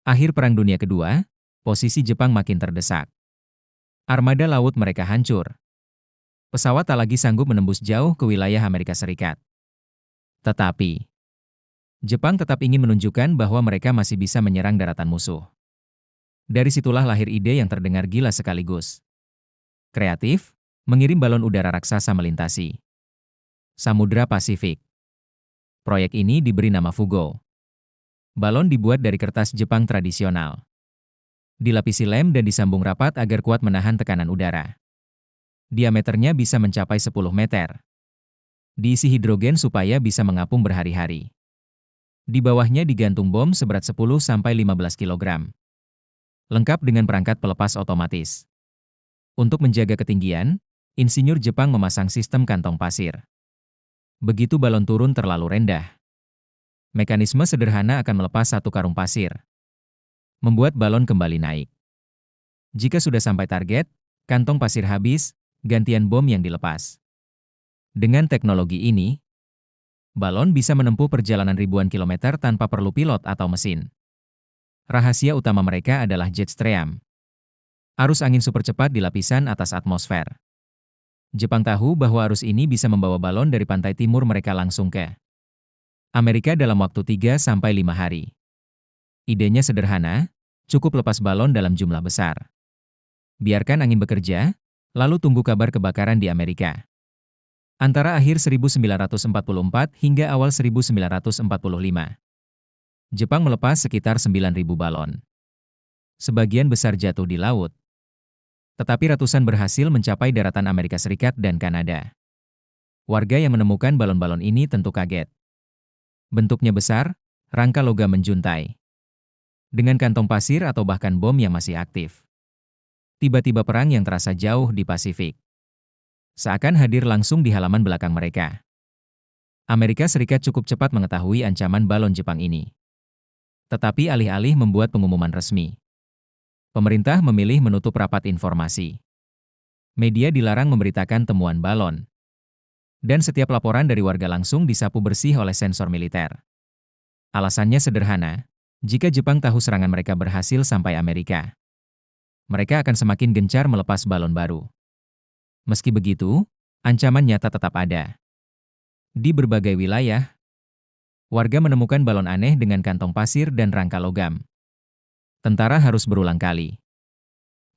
Akhir Perang Dunia Kedua, posisi Jepang makin terdesak. Armada laut mereka hancur. Pesawat tak lagi sanggup menembus jauh ke wilayah Amerika Serikat. Tetapi, Jepang tetap ingin menunjukkan bahwa mereka masih bisa menyerang daratan musuh. Dari situlah lahir ide yang terdengar gila sekaligus kreatif, mengirim balon udara raksasa melintasi Samudra Pasifik. Proyek ini diberi nama Fugo. Balon dibuat dari kertas Jepang tradisional. Dilapisi lem dan disambung rapat agar kuat menahan tekanan udara. Diameternya bisa mencapai 10 meter. Diisi hidrogen supaya bisa mengapung berhari-hari. Di bawahnya digantung bom seberat 10-15 kg. Lengkap dengan perangkat pelepas otomatis. Untuk menjaga ketinggian, insinyur Jepang memasang sistem kantong pasir. Begitu balon turun terlalu rendah, mekanisme sederhana akan melepas satu karung pasir, membuat balon kembali naik. Jika sudah sampai target, kantong pasir habis, gantian bom yang dilepas. Dengan teknologi ini, balon bisa menempuh perjalanan ribuan kilometer tanpa perlu pilot atau mesin. Rahasia utama mereka adalah jet stream. Arus angin super cepat di lapisan atas atmosfer. Jepang tahu bahwa arus ini bisa membawa balon dari pantai timur mereka langsung ke Amerika dalam waktu 3-5 hari. Idenya sederhana, cukup lepas balon dalam jumlah besar. Biarkan angin bekerja, lalu tunggu kabar kebakaran di Amerika. Antara akhir 1944 hingga awal 1945, Jepang melepas sekitar 9.000 balon. Sebagian besar jatuh di laut, tetapi ratusan berhasil mencapai daratan Amerika Serikat dan Kanada. Warga yang menemukan balon-balon ini tentu kaget. Bentuknya besar, rangka logam menjuntai, dengan kantong pasir atau bahkan bom yang masih aktif. Tiba-tiba perang yang terasa jauh di Pasifik seakan hadir langsung di halaman belakang mereka. Amerika Serikat cukup cepat mengetahui ancaman balon Jepang ini. Tetapi alih-alih membuat pengumuman resmi, pemerintah memilih menutup rapat informasi. Media dilarang memberitakan temuan balon. Dan setiap laporan dari warga langsung disapu bersih oleh sensor militer. Alasannya sederhana, jika Jepang tahu serangan mereka berhasil sampai Amerika, mereka akan semakin gencar melepas balon baru. Meski begitu, ancaman nyata tetap ada. Di berbagai wilayah, warga menemukan balon aneh dengan kantong pasir dan rangka logam. Tentara harus berulang kali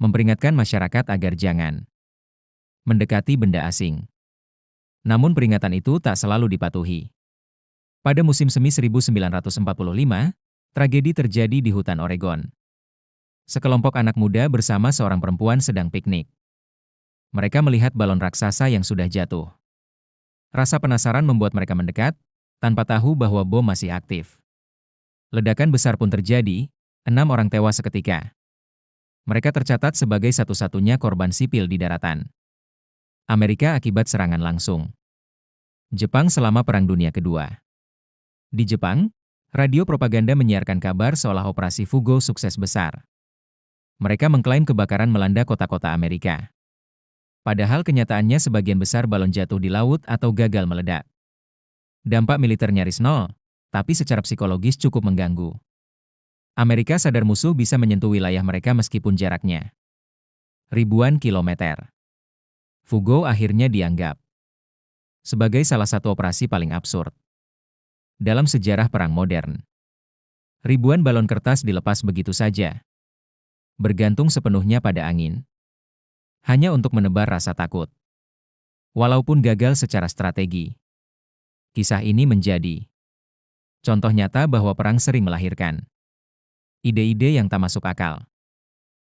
memperingatkan masyarakat agar jangan mendekati benda asing. Namun peringatan itu tak selalu dipatuhi. Pada musim semi 1945, tragedi terjadi di hutan Oregon. Sekelompok anak muda bersama seorang perempuan sedang piknik. Mereka melihat balon raksasa yang sudah jatuh. Rasa penasaran membuat mereka mendekat, tanpa tahu bahwa bom masih aktif. Ledakan besar pun terjadi, 6 orang tewas seketika. Mereka tercatat sebagai satu-satunya korban sipil di daratan Amerika akibat serangan langsung Jepang selama Perang Dunia Kedua. Di Jepang, radio propaganda menyiarkan kabar seolah operasi Fugo sukses besar. Mereka mengklaim kebakaran melanda kota-kota Amerika. Padahal kenyataannya sebagian besar balon jatuh di laut atau gagal meledak. Dampak militer nyaris nol, tapi secara psikologis cukup mengganggu. Amerika sadar musuh bisa menyentuh wilayah mereka meskipun jaraknya ribuan kilometer. Fugo akhirnya dianggap sebagai salah satu operasi paling absurd dalam sejarah perang modern. Ribuan balon kertas dilepas begitu saja, bergantung sepenuhnya pada angin, hanya untuk menebar rasa takut. Walaupun gagal secara strategi, kisah ini menjadi contoh nyata bahwa perang sering melahirkan ide-ide yang tak masuk akal.